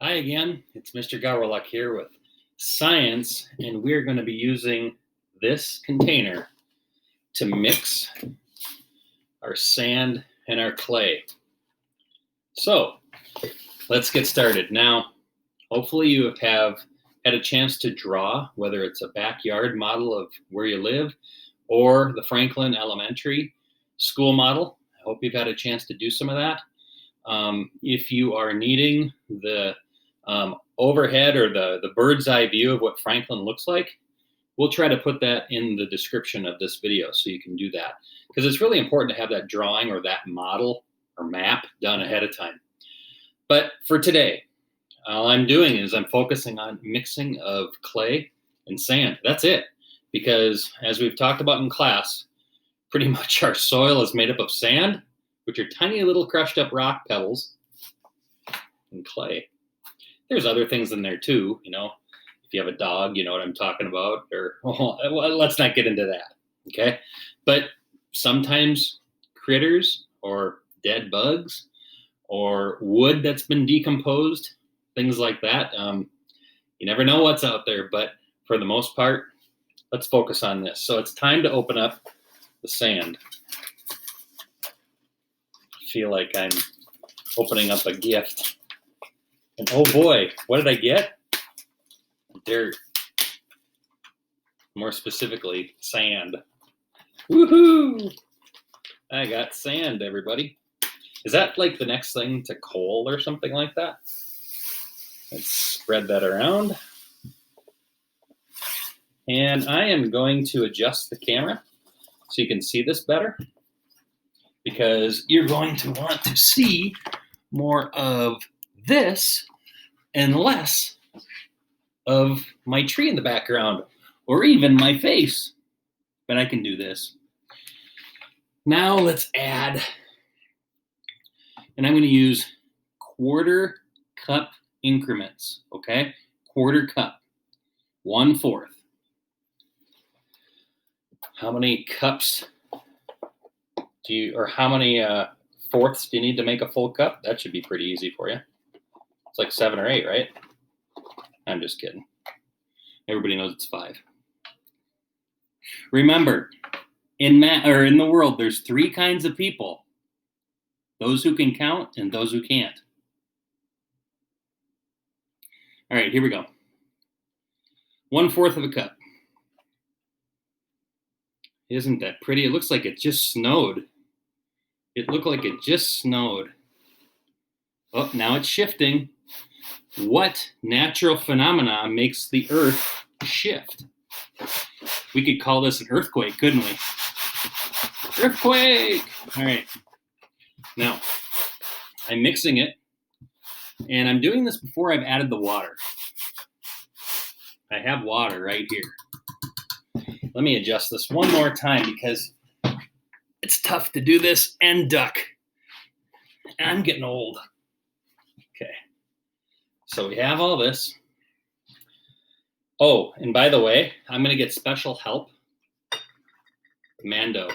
Hi again, it's Mr. Gawreluk here with science, and we're going to be using this container to mix our sand and our clay. So let's get started. Now, hopefully you have had a chance to draw, whether it's a backyard model of where you live or the Franklin Elementary School model. I hope you've had a chance to do some of that. If you are needing the overhead or the bird's eye view of what Franklin looks like, we'll try to put that in the description of this video so you can do that, because it's really important to have that drawing or that model or map done ahead of time. But for today, all I'm doing is I'm focusing on mixing of clay and sand. That's it, because as we've talked about in class, pretty much our soil is made up of sand, which are tiny little crushed up rock pebbles, and clay. There's other things in there too, if you have a dog, you know what I'm talking about, or well, let's not get into that, okay? But sometimes critters or dead bugs or wood that's been decomposed, things like that. You never know what's out there, but for the most part, let's focus on this. So it's time to open up the sand. I feel like I'm opening up a gift. And oh boy, what did I get? Dirt. More specifically, sand. Woohoo! I got sand, everybody. Is that like the next thing to coal or something like that? Let's spread that around. And I am going to adjust the camera so you can see this better, because you're going to want to see more of this and less of my tree in the background, or even my face. But I can do this. Now let's add, and I'm going to use 1/4 cup increments, okay? 1/4 cup, 1/4. How many cups do you, or how many fourths do you need to make a full cup? That should be pretty easy for you. It's like 7 or 8, right? I'm just kidding. Everybody knows it's 5. Remember, in the world, there's 3 kinds of people: those who can count and those who can't. All right, here we go. 1/4 of a cup. Isn't that pretty? It looks like it just snowed. It looked like it just snowed. Oh, now it's shifting. What natural phenomena makes the earth shift? We could call this an earthquake, couldn't we? Earthquake! All right. Now, I'm mixing it, and I'm doing this before I've added the water. I have water right here. Let me adjust this one more time, because it's tough to do this and duck. I'm getting old. Okay. So we have all this. Oh, and by the way, I'm going to get special help. Mando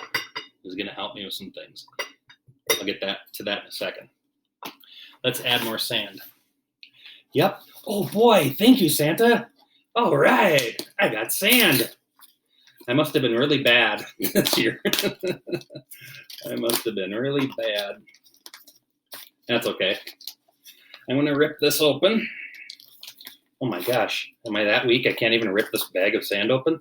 is going to help me with some things. I'll get to that in a second. Let's add more sand. Yep. Oh boy, thank you, Santa. All right, I got sand. I must have been really bad this year. I must have been really bad. That's okay. I'm going to rip this open. Oh my gosh, am I that weak? I can't even rip this bag of sand open?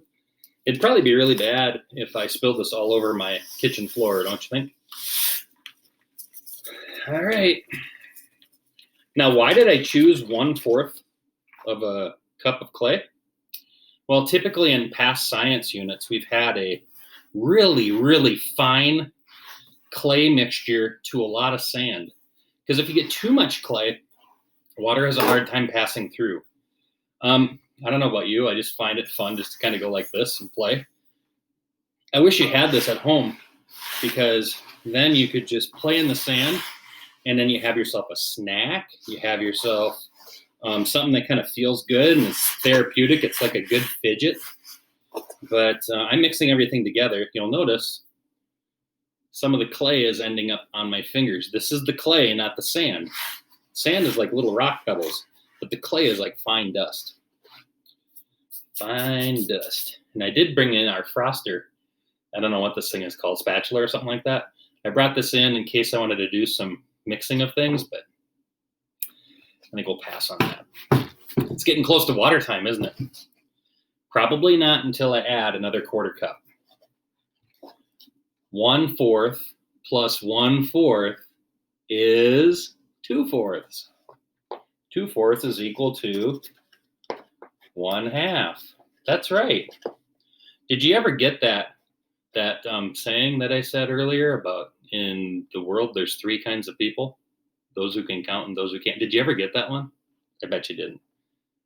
It'd probably be really bad if I spilled this all over my kitchen floor, don't you think? All right. Now, why did I choose 1/4 of a cup of clay? Well, typically in past science units, we've had a really, really fine clay mixture to a lot of sand. Because if you get too much clay, water has a hard time passing through. I don't know about you. I just find it fun just to kind of go like this and play. I wish you had this at home, because then you could just play in the sand, and then you have yourself a snack. You have yourself something that kind of feels good and it's therapeutic. It's like a good fidget. But I'm mixing everything together. You'll notice some of the clay is ending up on my fingers. This is the clay, not the sand. Sand is like little rock pebbles. but the clay is like fine dust. Fine dust. And I did bring in our froster. I don't know what this thing is called, spatula or something like that. I brought this in case I wanted to do some mixing of things, but I think we'll pass on that. It's getting close to water time, isn't it? Probably not until I add another quarter cup. 1/4 plus 1/4 is 2/4. 2/4 is equal to 1/2. That's right. Did you ever get that saying that I said earlier about in the world there's 3 kinds of people? Those who can count and those who can't. Did you ever get that one? I bet you didn't.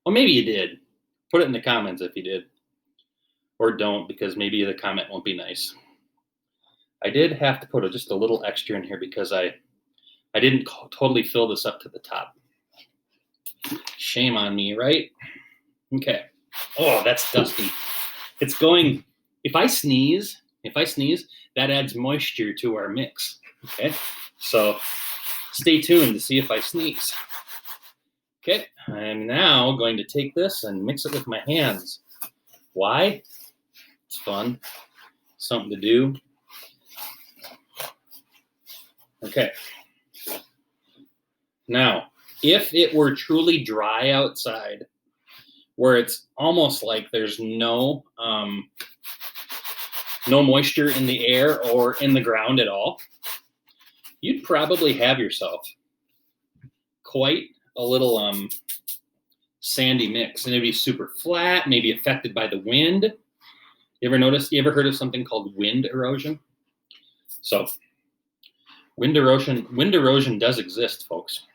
Well, maybe you did. Put it in the comments if you did. Or don't, because maybe the comment won't be nice. I did have to put just a little extra in here because I didn't totally fill this up to the top. Shame on me, right? Okay. Oh, that's dusty. It's going, if I sneeze, that adds moisture to our mix. Okay. So stay tuned to see if I sneeze. Okay. I'm now going to take this and mix it with my hands. Why? It's fun. Something to do. Okay. Now, if it were truly dry outside, where it's almost like there's no moisture in the air or in the ground at all, you'd probably have yourself quite a little sandy mix, and it'd be super flat, maybe affected by the wind. You ever heard of something called wind erosion? So wind erosion does exist, folks.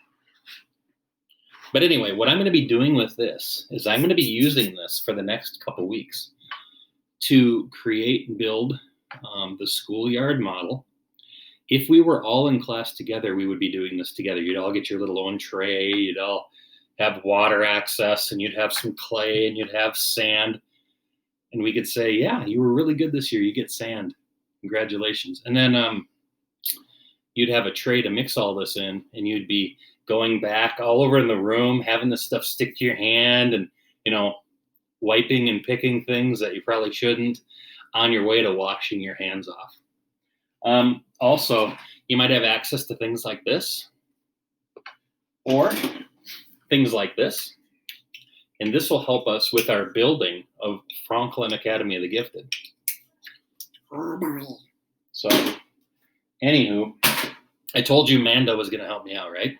But anyway, what I'm going to be doing with this is I'm going to be using this for the next couple weeks to create and build the schoolyard model. If we were all in class together, we would be doing this together. You'd all get your little own tray, you'd all have water access, and you'd have some clay, and you'd have sand. And we could say, yeah, you were really good this year. You get sand. Congratulations. And then you'd have a tray to mix all this in, and you'd be going back all over in the room, having this stuff stick to your hand and, wiping and picking things that you probably shouldn't on your way to washing your hands off. Also, you might have access to things like this or things like this. And this will help us with our building of Franklin Academy of the Gifted. So, anywho, I told you Mando was going to help me out, right?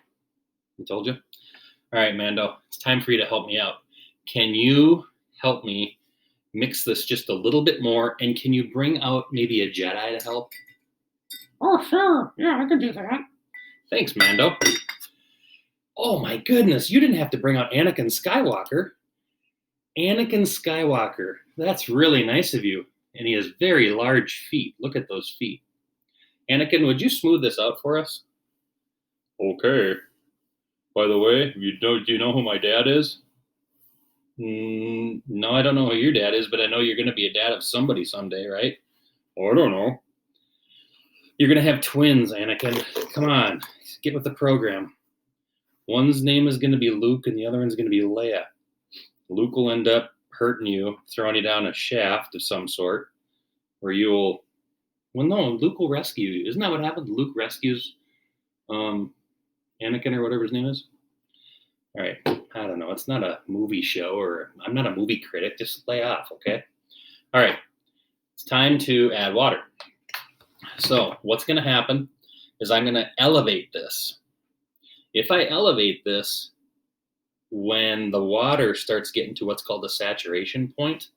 I told you? All right, Mando, it's time for you to help me out. Can you help me mix this just a little bit more? And can you bring out maybe a Jedi to help? Oh, sure. Yeah, I can do that. Thanks, Mando. Oh, my goodness. You didn't have to bring out Anakin Skywalker. Anakin Skywalker. That's really nice of you. And he has very large feet. Look at those feet. Anakin, would you smooth this out for us? Okay. By the way, do you know who my dad is? No, I don't know who your dad is, but I know you're going to be a dad of somebody someday, right? Oh, I don't know. You're going to have twins, Anakin. Come on, get with the program. One's name is going to be Luke, and the other one's going to be Leia. Luke will end up hurting you, throwing you down a shaft of some sort, where you'll... Well, no, Luke will rescue you. Isn't that what happened? Luke rescues Anakin or whatever his name is. All right. I don't know. It's not a movie show, or I'm not a movie critic. Just lay off, okay? All right. It's time to add water. So what's going to happen is I'm going to elevate this. If I elevate this, when the water starts getting to what's called the saturation point,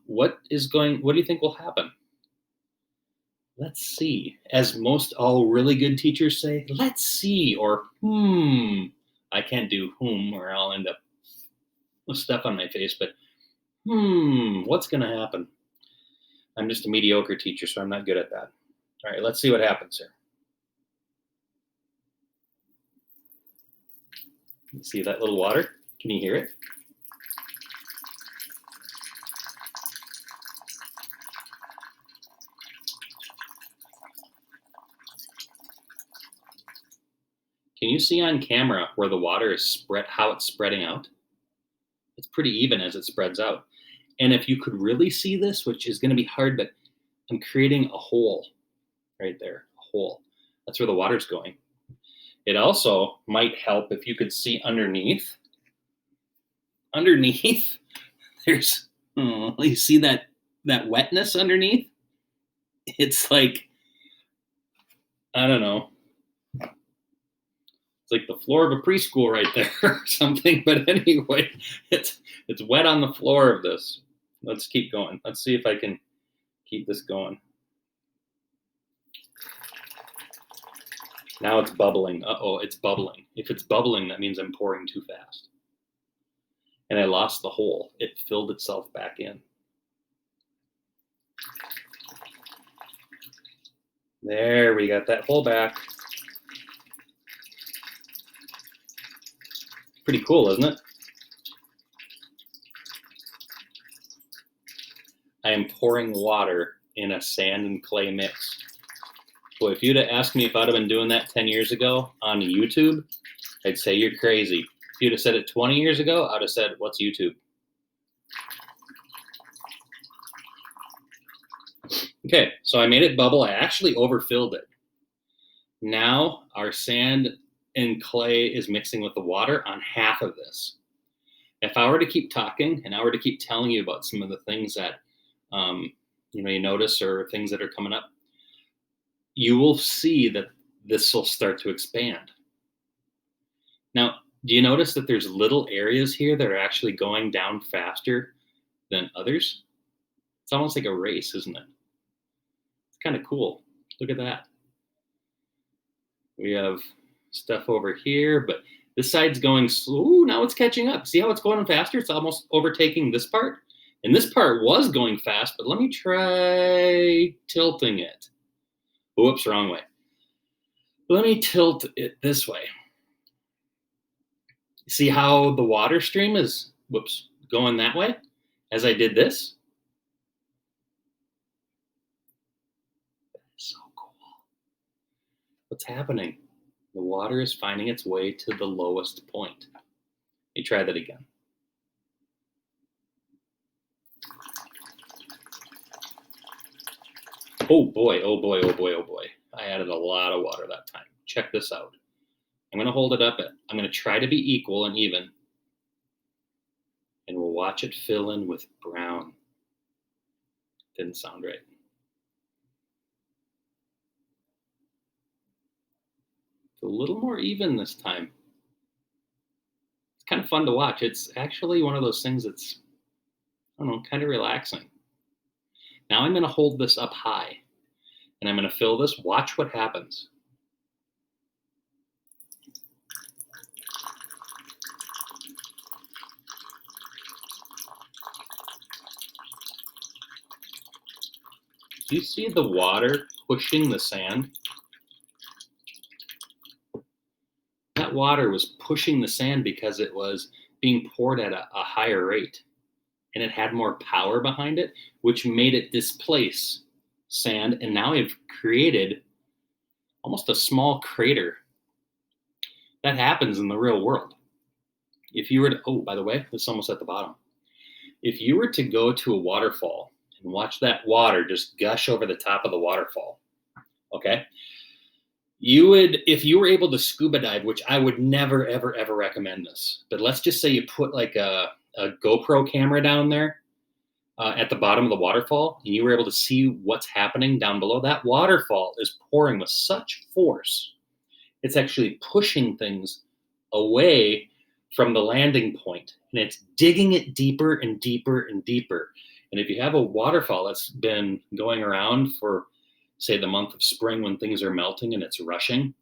what do you think will happen? Let's see. As most all really good teachers say, let's see, or I can't do or I'll end up with stuff on my face, but what's going to happen? I'm just a mediocre teacher, so I'm not good at that. All right, let's see what happens here. You see that little water? Can you hear it? Can Can you see on camera where the water is spread, how it's spreading out? It's pretty even as it spreads out. And if you could really see this, which is going to be hard, but I'm creating a hole right there, a hole. That's where the water's going. It also might help if you could see underneath. Underneath, there's, you see that wetness underneath? It's like, I don't know. It's like the floor of a preschool right there or something. But anyway, it's wet on the floor of this. Let's keep going. Let's see if I can keep this going. Now it's bubbling. Uh-oh, it's bubbling. If it's bubbling, that means I'm pouring too fast. And I lost the hole. It filled itself back in. There, we got that hole back. Pretty cool, isn't it? I am pouring water in a sand and clay mix. Well, if you'd have asked me if I'd have been doing that 10 years ago on YouTube, I'd say you're crazy. If you'd have said it 20 years ago, I'd have said, what's YouTube? Okay, so I made it bubble. I actually overfilled it. Now our sand and clay is mixing with the water on half of this. If I were to keep talking and I were to keep telling you about some of the things that you notice or things that are coming up, you will see that this will start to expand. Now, do you notice that there's little areas here that are actually going down faster than others? It's almost like a race, isn't it? It's kind of cool. Look at that. We have stuff over here, but this side's going slow. Now it's catching up. See how it's going faster? It's almost overtaking this part. And this part was going fast, but let me try tilting it. Whoops, wrong way. Let me tilt it this way. See how the water stream is, going that way as I did this? So cool. What's happening? The water is finding its way to the lowest point. Let me try that again. Oh boy, oh boy, oh boy, oh boy. I added a lot of water that time. Check this out. I'm going to hold it up. I'm going to try to be equal and even. And we'll watch it fill in with brown. Didn't sound right. It's a little more even this time. It's kind of fun to watch. It's actually one of those things that's, I don't know, kind of relaxing. Now I'm going to hold this up high. And I'm going to fill this. Watch what happens. Do you see the water pushing the sand? That water was pushing the sand because it was being poured at a higher rate. And it had more power behind it, which made it displace sand. And now I've created almost a small crater. That happens in the real world. If you were to, oh, by the way, this is almost at the bottom. If you were to go to a waterfall and watch that water just gush over the top of the waterfall, okay? You would, if you were able to scuba dive, which I would never, ever, ever recommend this, but let's just say you put like a GoPro camera down there at the bottom of the waterfall, and you were able to see what's happening down below. That waterfall is pouring with such force. It's actually pushing things away from the landing point, and it's digging it deeper and deeper and deeper. And if you have a waterfall that's been going around for, say, the month of spring when things are melting and it's rushing,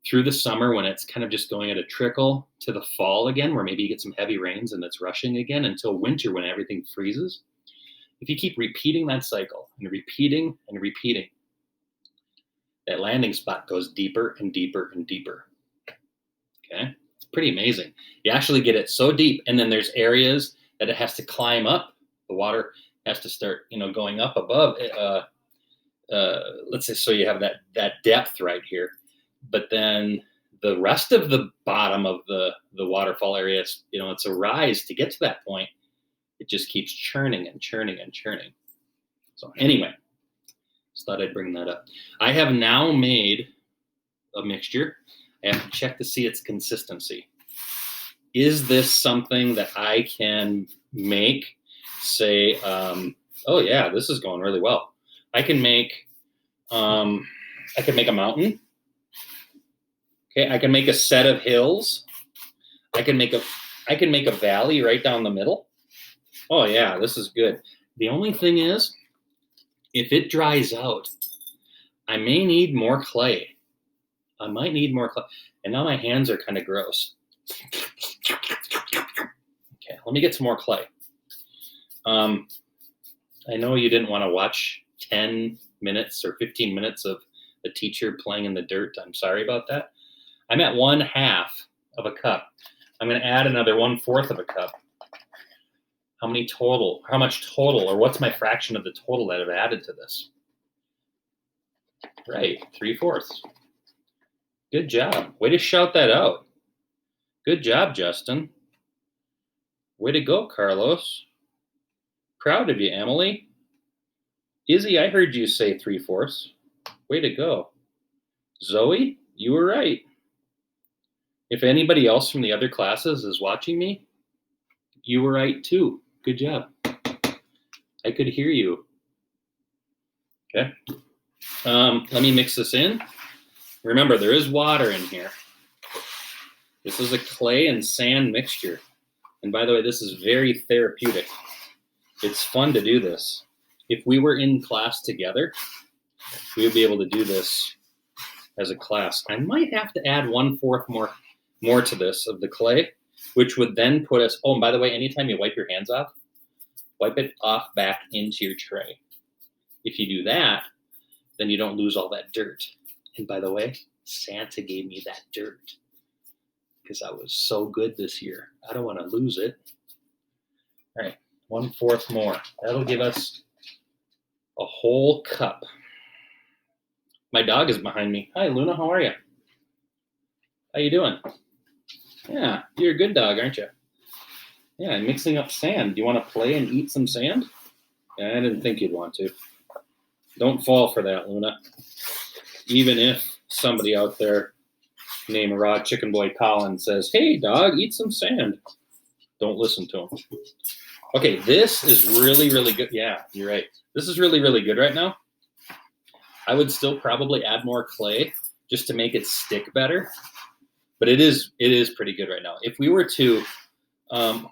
through the summer when it's kind of just going at a trickle, to the fall again where maybe you get some heavy rains and it's rushing again, until winter when everything freezes. If you keep repeating that cycle and repeating and repeating, that landing spot goes deeper and deeper and deeper. Okay, it's pretty amazing. You actually get it so deep, and then there's areas that it has to climb up. The water has to start, going up above. Let's say, so you have that depth right here, but then the rest of the bottom of the waterfall area, it's a rise to get to that point. It just keeps churning and churning and churning. So anyway, just thought I'd bring that up. I have now made a mixture. I have to check to see its consistency. Is this something that I can make, say, oh yeah, this is going really well. I can make a mountain. Okay, I can make a set of hills. I can make a valley right down the middle. Oh yeah, this is good. The only thing is, if it dries out, I may need more clay. I might need more clay. And now my hands are kind of gross. Okay, let me get some more clay. I know you didn't want to watch 10 minutes or 15 minutes of a teacher playing in the dirt. I'm sorry about that. I'm at 1/2 of a cup. I'm going to add another 1/4 of a cup. How much total, or what's my fraction of the total that I've added to this? Right, 3/4. Good job. Way to shout that out. Good job, Justin. Way to go, Carlos. Proud of you, Emily. Izzy, I heard you say 3/4. Way to go. Zoe, you were right. If anybody else from the other classes is watching me, you were right too. Good job. I could hear you. Okay. Let me mix this in. Remember, there is water in here. This is a clay and sand mixture. And by the way, this is very therapeutic. It's fun to do this. If we were in class together, we would be able to do this as a class. I might have to add 1/4 more to this of the clay, which would then put us, oh, and by the way, anytime you wipe your hands off, wipe it off back into your tray. If you do that, then you don't lose all that dirt. And by the way, Santa gave me that dirt because I was so good this year. I don't want to lose it. All right, 1/4 more. That'll give us a whole cup. My dog is behind me. Hi, Luna, how are you? How you doing? Yeah, you're a good dog, aren't you? Yeah, I'm mixing up sand. Do you want to play and eat some sand? Yeah, I didn't think you'd want to. Don't fall for that, Luna. Even if somebody out there named Raw Chicken Boy Collins says, hey, dog, eat some sand. Don't listen to him. Okay, this is really, really good. Yeah, you're right. This is really, really good right now. I would still probably add more clay just to make it stick better. But it is pretty good right now. If we were to,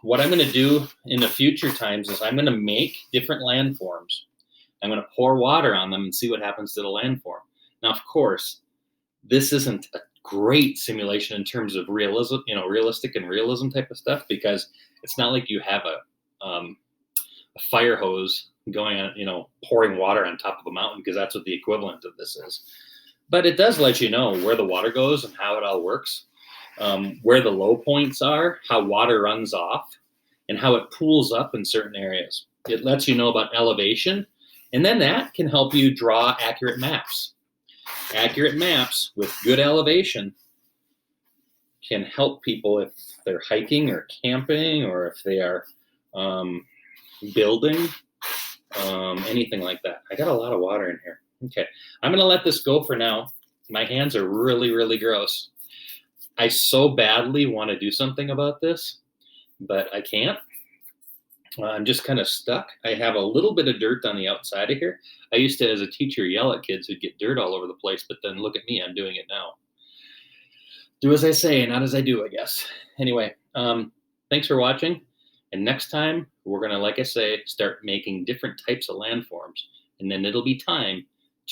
what I'm going to do in the future times is I'm going to make different landforms. I'm going to pour water on them and see what happens to the landform. Now, of course, this isn't a great simulation in terms of realism, realistic and realism type of stuff, because it's not like you have a fire hose going on, pouring water on top of a mountain, because that's what the equivalent of this is. But it does let you know where the water goes and how it all works, where the low points are, how water runs off, and how it pools up in certain areas. It lets you know about elevation, and then that can help you draw accurate maps. Accurate maps with good elevation can help people if they're hiking or camping, or if they are building, anything like that. I got a lot of water in here. Okay, I'm going to let this go for now. My hands are really, really gross. I so badly want to do something about this, but I can't. I'm just kind of stuck. I have a little bit of dirt on the outside of here. I used to, as a teacher, yell at kids who'd get dirt all over the place, but then look at me, I'm doing it now. Do as I say, not as I do, I guess. Anyway, thanks for watching. And next time, we're going to, like I say, start making different types of landforms. And then it'll be time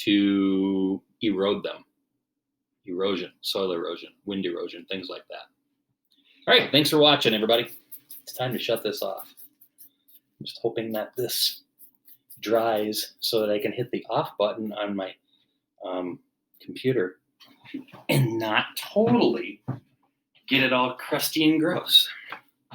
to erode them. Erosion, soil erosion, wind erosion, things like that. All right, thanks for watching, everybody. It's time to shut this off. I'm just hoping that this dries so that I can hit the off button on my computer and not totally get it all crusty and gross.